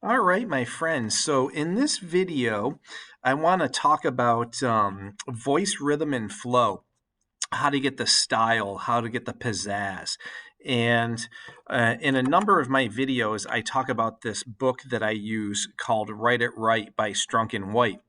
All right, my friends. So in this video, I want to talk about voice rhythm and flow, how to get the style, how to get the pizzazz. And in a number of my videos, I talk about this book that I use called Write It Right by Strunk White.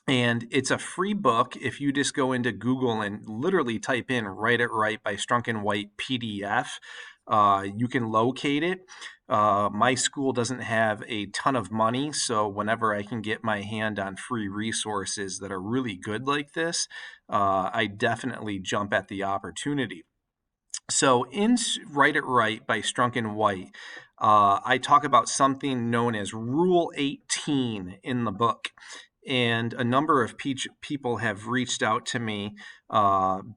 And it's a free book. If you just go into Google and literally type in Write It Right by Strunk White PDF, you can locate it. My school doesn't have a ton of money, so whenever I can get my hand on free resources that are really good like this, I definitely jump at the opportunity. So in Write It Right by Strunk White, I talk about something known as Rule 18 in the book. And a number of people have reached out to me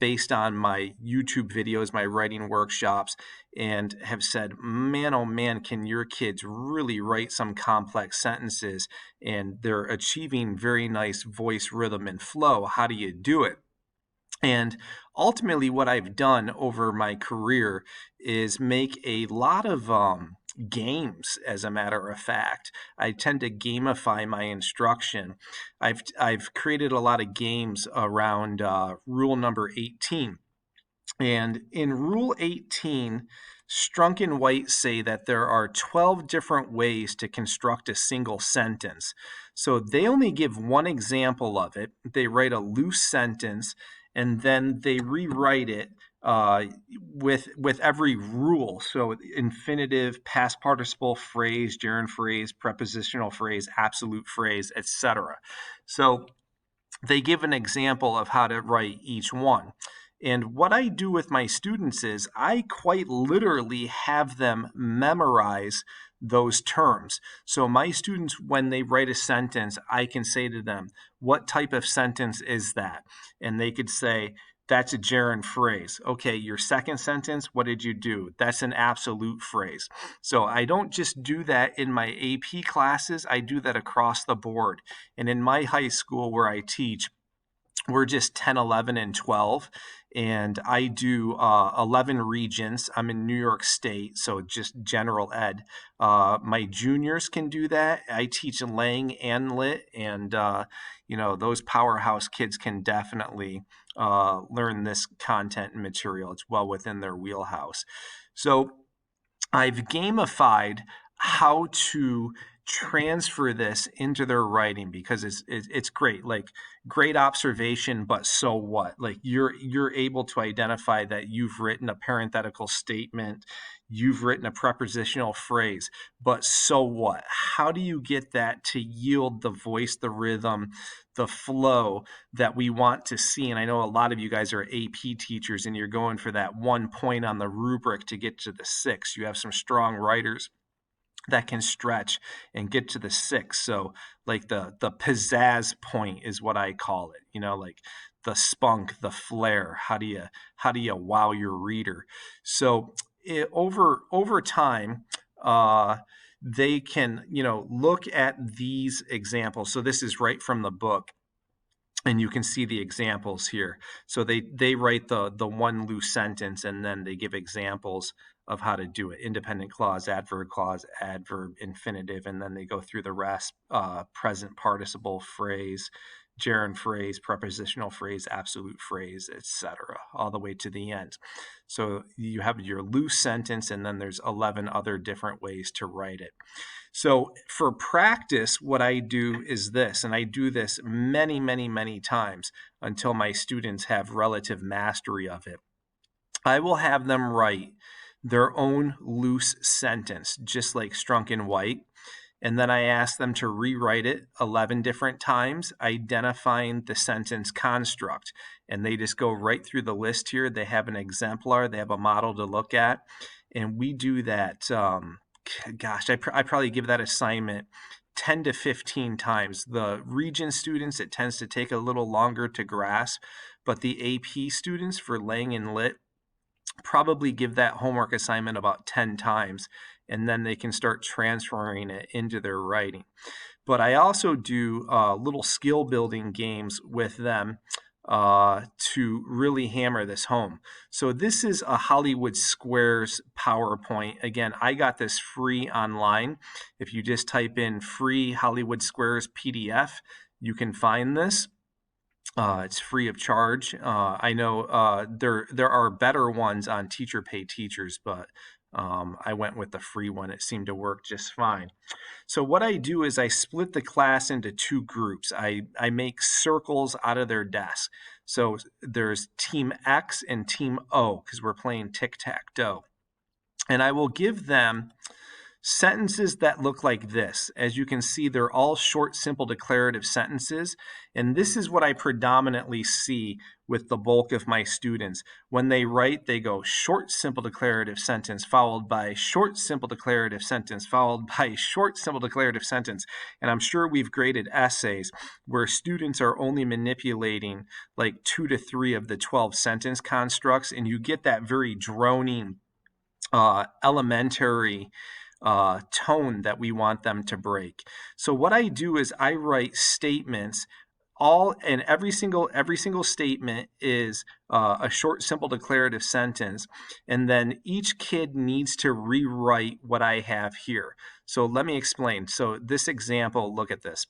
based on my YouTube videos, my writing workshops, and have said, man, oh man, can your kids really write some complex sentences? And they're achieving very nice voice rhythm and flow. How do you do it? And ultimately, what I've done over my career is make a lot of games, as a matter of fact. I tend to gamify my instruction. I've created a lot of games around rule number 18. And in rule 18, Strunk and White say that there are 12 different ways to construct a single sentence. So they only give one example of it. They write a loose sentence and then they rewrite it with every rule. So infinitive, past participle phrase, gerund phrase, prepositional phrase, absolute phrase, etc. So they give an example of how to write each one. And what I do with my students is I quite literally have them memorize those terms. So my students, when they write a sentence, I can say to them, what type of sentence is that? And they could say, that's a gerund phrase. Okay, your second sentence, what did you do? That's an absolute phrase. So I don't just do that in my AP classes, I do that across the board. And in my high school where I teach, we're just 10, 11, and 12. And I do 11 regions. I'm in New York State, so just general ed. My juniors can do that. I teach Lang and Lit, and those powerhouse kids can definitely learn this content and material. It's well within their wheelhouse. So I've gamified how to transfer this into their writing because it's great. Like, great observation, but so what? Like, you're able to identify that you've written a parenthetical statement, you've written a prepositional phrase, but so what? How do you get that to yield the voice, the rhythm, the flow that we want to see? And I know a lot of you guys are AP teachers and you're going for that 1 point on the rubric to get to the 6. You have some strong writers that can stretch and get to the 6. So like the pizzazz point is what I call it. Like the spunk, the flair. How do you wow your reader? So over time, they can look at these examples. So this is right from the book, and you can see the examples here. So they write the one loose sentence and then they give examples of how to do it: independent clause, adverb, infinitive, and then they go through the rest: present participle phrase, gerund phrase, prepositional phrase, absolute phrase, etc., all the way to the end. So you have your loose sentence, and then there's 11 other different ways to write it. So for practice, what I do is this, and I do this many, many, many times until my students have relative mastery of it. I will have them write their own loose sentence, just like Strunk White. And then I ask them to rewrite it 11 different times, identifying the sentence construct. And they just go right through the list here. They have an exemplar, they have a model to look at. And we do that, I probably give that assignment 10 to 15 times. The region students, it tends to take a little longer to grasp, but the AP students for Lang and Lit probably give that homework assignment about 10 times, and then they can start transferring it into their writing. But I also do little skill building games with them to really hammer this home. So this is a Hollywood Squares PowerPoint. Again, I got this free online. If you just type in free Hollywood Squares PDF, you can find this. It's free of charge. I know there are better ones on Teacher Pay Teachers, but I went with the free one. It seemed to work just fine. So what I do is I split the class into two groups. I make circles out of their desk. So there's Team X and Team O because we're playing Tic Tac Toe. And I will give them sentences that look like this. As you can see, they're all short, simple declarative sentences. And this is what I predominantly see with the bulk of my students. When they write, they go short, simple declarative sentence, followed by short, simple declarative sentence, followed by short, simple declarative sentence. And I'm sure we've graded essays where students are only manipulating like 2 to 3 of the 12 sentence constructs, and you get that very droning, elementary tone that we want them to break. So what I do is I write statements. Every single statement is a short, simple declarative sentence, and then each kid needs to rewrite what I have here. So let me explain. So this example, look at this.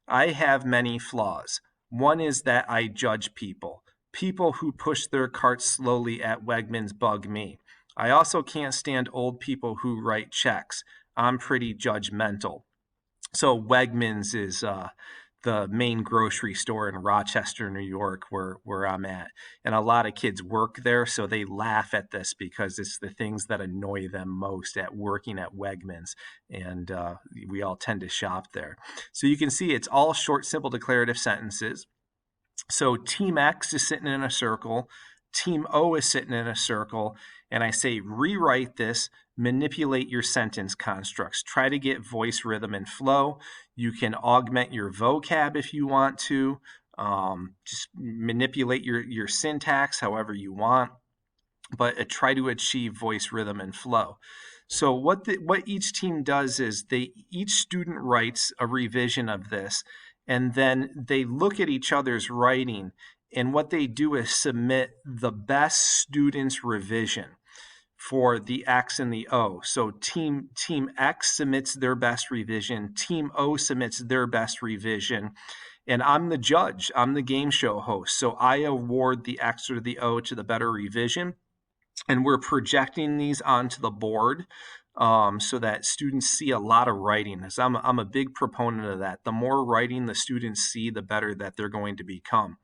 I have many flaws. One is that I judge people. People who push their carts slowly at Wegmans bug me. I also can't stand old people who write checks. I'm pretty judgmental. So Wegmans is the main grocery store in Rochester, New York, where I'm at. And a lot of kids work there, so they laugh at this because it's the things that annoy them most at working at Wegmans. And we all tend to shop there. So you can see it's all short, simple declarative sentences. So Team X is sitting in a circle. Team O is sitting in a circle. And I say, rewrite this, manipulate your sentence constructs. Try to get voice, rhythm, and flow. You can augment your vocab if you want to. Just manipulate your syntax however you want, but try to achieve voice, rhythm, and flow. So what each team does is each student writes a revision of this, and then they look at each other's writing, and what they do is submit the best student's revision for the X and the O. So team X submits their best revision, Team O submits their best revision, and I'm the judge. I'm the game show host. So I award the X or the O to the better revision, and we're projecting these onto the board so that students see a lot of writing. As I'm a big proponent of that. The more writing the students see, the better that they're going to become.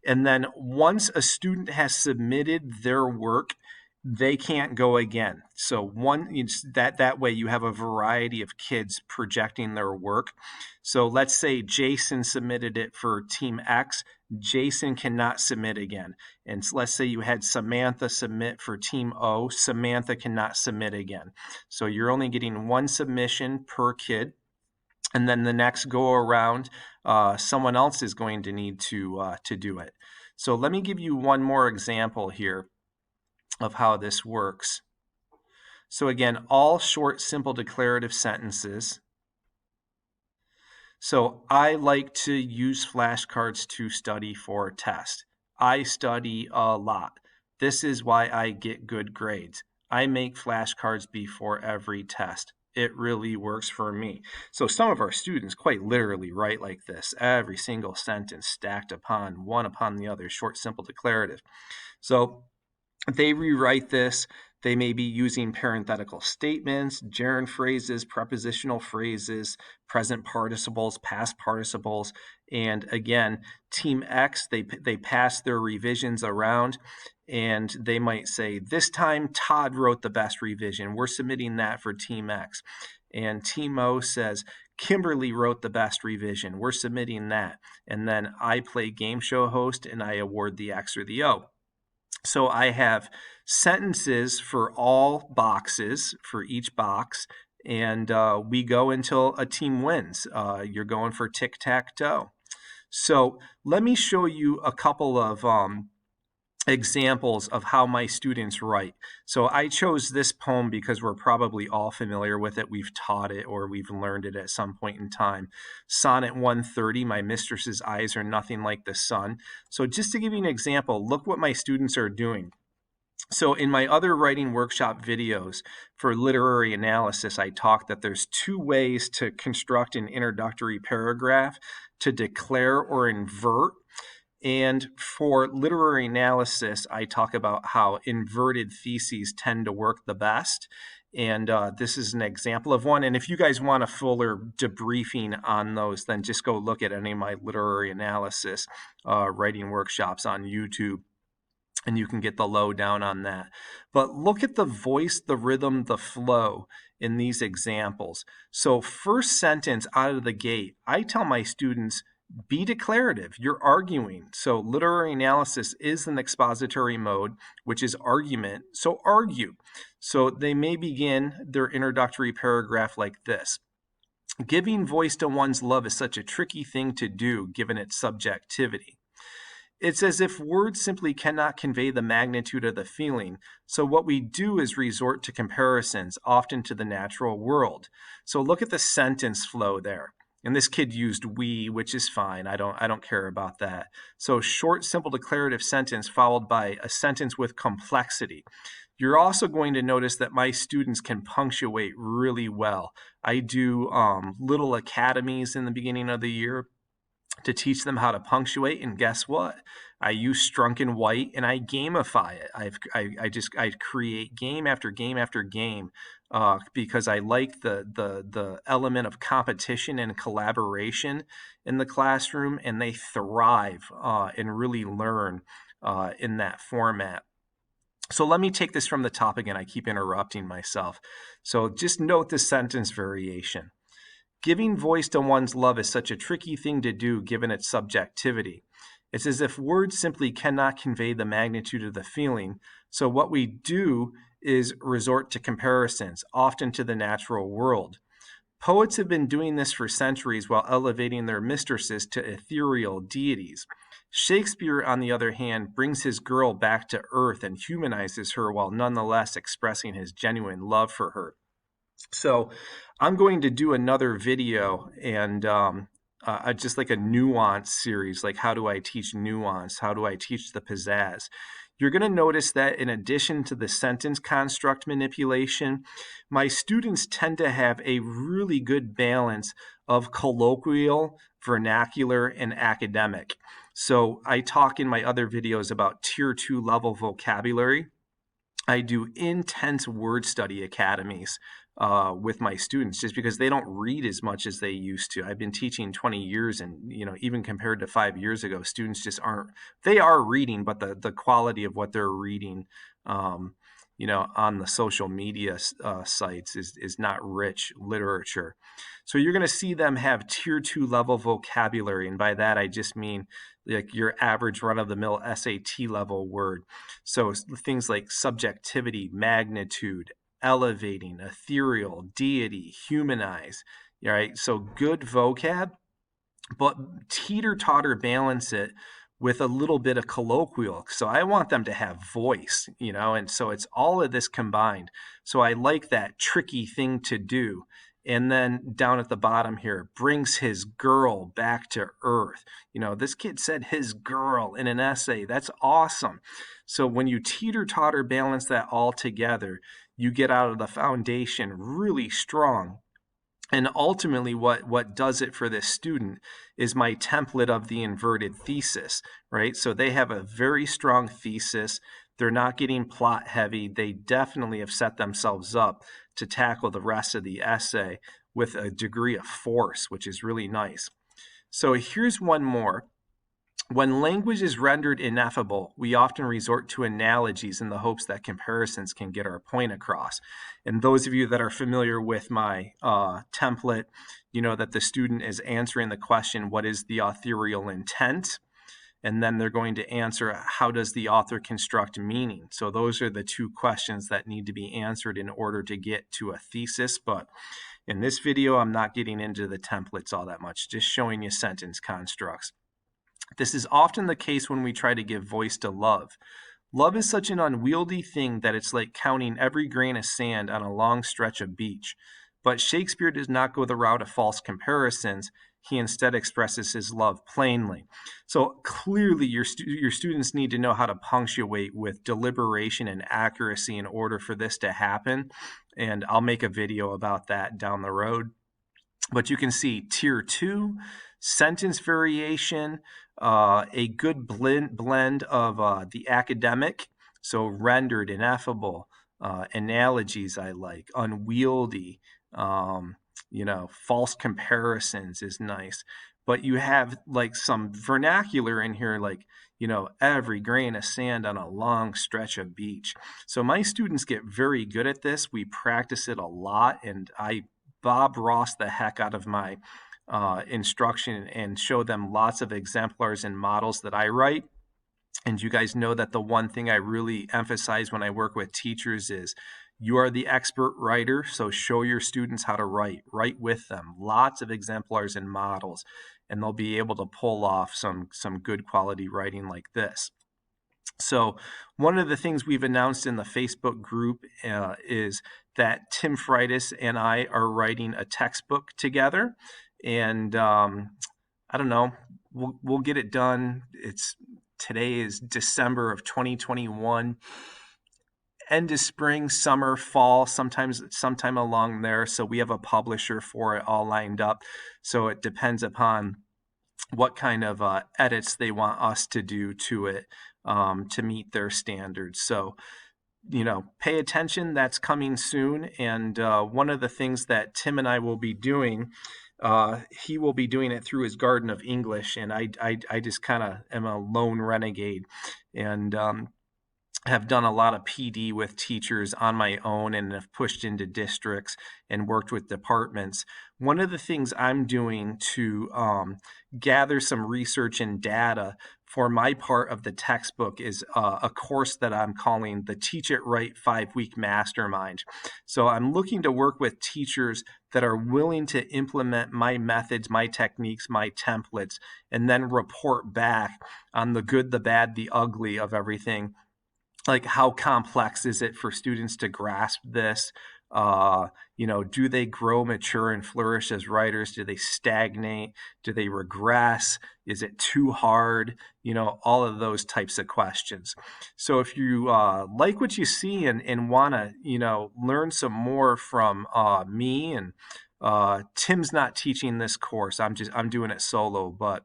And then once a student has submitted their work, they can't go again. So that way you have a variety of kids projecting their work. So let's say Jason submitted it for Team X. Jason cannot submit again. And let's say you had Samantha submit for Team O. Samantha cannot submit again. So you're only getting one submission per kid. And then the next go around, someone else is going to need to do it. So let me give you one more example here of how this works. So again, all short, simple declarative sentences. So I like to use flashcards to study for a test. I study a lot. This is why I get good grades. I make flashcards before every test. It really works for me. So some of our students quite literally write like this, every single sentence stacked upon one upon the other, short, simple, declarative. So they rewrite this. They may be using parenthetical statements, gerund phrases, prepositional phrases, present participles, past participles. And again, Team X, they pass their revisions around, and they might say, this time Todd wrote the best revision. We're submitting that for Team X. And Team O says, Kimberly wrote the best revision. We're submitting that. And then I play game show host, and I award the X or the O. So I have sentences for all boxes, for each box, and we go until a team wins. You're going for tic-tac-toe. So let me show you a couple of examples of how my students write. So I chose this poem because we're probably all familiar with it. We've taught it or we've learned it at some point in time. Sonnet 130, my mistress's eyes are nothing like the sun. So just to give you an example, look what my students are doing. So in my other writing workshop videos for literary analysis, I talked that there's two ways to construct an introductory paragraph: to declare or invert. And for literary analysis, I talk about how inverted theses tend to work the best. And this is an example of one. And if you guys want a fuller debriefing on those, then just go look at any of my literary analysis writing workshops on YouTube, and you can get the lowdown on that. But look at the voice, the rhythm, the flow in these examples. So first sentence out of the gate, I tell my students, be declarative. You're arguing. So literary analysis is an expository mode, which is argument. So argue. So they may begin their introductory paragraph like this. Giving voice to one's love is such a tricky thing to do, given its subjectivity. It's as if words simply cannot convey the magnitude of the feeling. So what we do is resort to comparisons, often to the natural world. So look at the sentence flow there. And this kid used we, which is fine. I don't care about that. So short, simple declarative sentence followed by a sentence with complexity. You're also going to notice that my students can punctuate really well. I do little academies in the beginning of the year to teach them how to punctuate, and guess what? I use Strunk White and I gamify it. I create game after game after game because I like the element of competition and collaboration in the classroom, and they thrive and really learn in that format. So let me take this from the top again. I keep interrupting myself. So just note the sentence variation. Giving voice to one's love is such a tricky thing to do given its subjectivity. It's as if words simply cannot convey the magnitude of the feeling. So what we do is resort to comparisons, often to the natural world. Poets have been doing this for centuries while elevating their mistresses to ethereal deities. Shakespeare, on the other hand, brings his girl back to earth and humanizes her while nonetheless expressing his genuine love for her. So I'm going to do another video and just like a nuance series, like how do I teach nuance? How do I teach the pizzazz? You're going to notice that in addition to the sentence construct manipulation, my students tend to have a really good balance of colloquial, vernacular, and academic. So I talk in my other videos about tier 2 level vocabulary. I do intense word study academies with my students just because they don't read as much as they used to. I've been teaching 20 years, and even compared to 5 years ago, students just aren't. They are reading, but the quality of what they're reading, on the social media sites is not rich literature. So you're going to see them have tier 2 level vocabulary, and by that I just mean like your average run-of-the-mill SAT level word. So things like subjectivity, magnitude, elevating, ethereal, deity, humanize, right? So good vocab, but teeter-totter balance it with a little bit of colloquial. So I want them to have voice, and so it's all of this combined. So I like that tricky thing to do. And then down at the bottom here, brings his girl back to earth. This kid said his girl in an essay. That's awesome. So when you teeter-totter balance that all together, you get out of the foundation really strong. And ultimately, what does it for this student is my template of the inverted thesis, right? So they have a very strong thesis. They're not getting plot heavy. They definitely have set themselves up to tackle the rest of the essay with a degree of force, which is really nice. So here's one more. When language is rendered ineffable, we often resort to analogies in the hopes that comparisons can get our point across. And those of you that are familiar with my template, that the student is answering the question, what is the authorial intent? And then they're going to answer, how does the author construct meaning? So those are the two questions that need to be answered in order to get to a thesis. But in this video, I'm not getting into the templates all that much, just showing you sentence constructs. This is often the case when we try to give voice to love. Love is such an unwieldy thing that it's like counting every grain of sand on a long stretch of beach. But Shakespeare does not go the route of false comparisons. He instead expresses his love plainly. So clearly, your students need to know how to punctuate with deliberation and accuracy in order for this to happen. And I'll make a video about that down the road. But you can see tier 2, sentence variation, a good blend of the academic, so rendered, ineffable, analogies I like, unwieldy, false comparisons is nice. But you have like some vernacular in here, like, every grain of sand on a long stretch of beach. So my students get very good at this. We practice it a lot, and I Bob Ross the heck out of my instruction and show them lots of exemplars and models that I write. And you guys know that the one thing I really emphasize when I work with teachers is you are the expert writer, so show your students how to write with them. Lots of exemplars and models, and they'll be able to pull off some good quality writing like this. So one of the things we've announced in the Facebook group is that Tim Freitas and I are writing a textbook together, and I don't know, we'll get it done. Today is December of 2021. End of spring, summer, fall, sometime along there. So we have a publisher for it all lined up. So it depends upon what kind of edits they want us to do to it to meet their standards. So, pay attention. That's coming soon. And one of the things that Tim and I will be doing, he will be doing it through his Garden of English. And I just kind of am a lone renegade, and have done a lot of PD with teachers on my own and have pushed into districts and worked with departments. One of the things I'm doing to gather some research and data for my part of the textbook is a course that I'm calling the Teach It Right 5-Week Mastermind. So I'm looking to work with teachers that are willing to implement my methods, my techniques, my templates, and then report back on the good, the bad, the ugly of everything. Like, how complex is it for students to grasp this? Do they grow, mature, and flourish as writers? Do they stagnate? Do they regress? Is it too hard? All of those types of questions. So if you like what you see and want to, learn some more from me, and Tim's not teaching this course. I'm doing it solo, but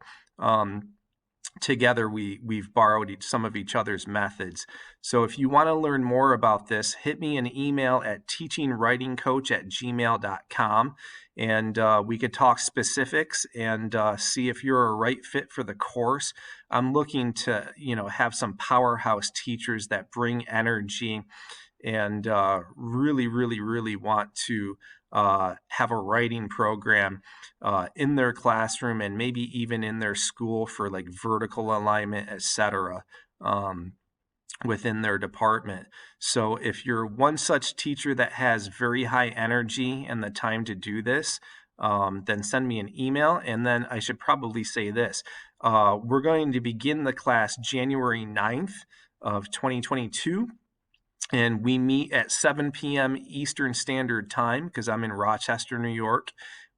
together we've borrowed some of each other's methods. So if you want to learn more about this, hit me an email at teachingwritingcoach@gmail.com, and we could talk specifics and see if you're a right fit for the course. I'm looking to have some powerhouse teachers that bring energy and really, really, really want to have a writing program in their classroom and maybe even in their school for like vertical alignment, etc., within their department. So if you're one such teacher that has very high energy and the time to do this, then send me an email. And then I should probably say this. We're going to begin the class January 9th of 2022. And we meet at 7 p.m. Eastern Standard Time because I'm in Rochester, New York.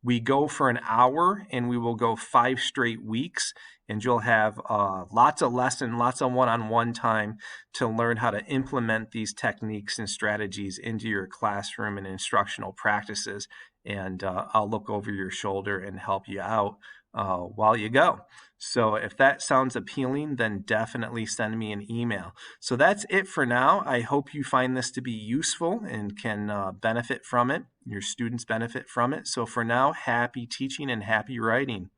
We go for an hour, and we will go 5 straight weeks. And you'll have lots of lessons, lots of one-on-one time to learn how to implement these techniques and strategies into your classroom and instructional practices. And I'll look over your shoulder and help you out while you go. So if that sounds appealing, then definitely send me an email. So that's it for now. I hope you find this to be useful and can benefit from it. Your students benefit from it. So for now, happy teaching and happy writing.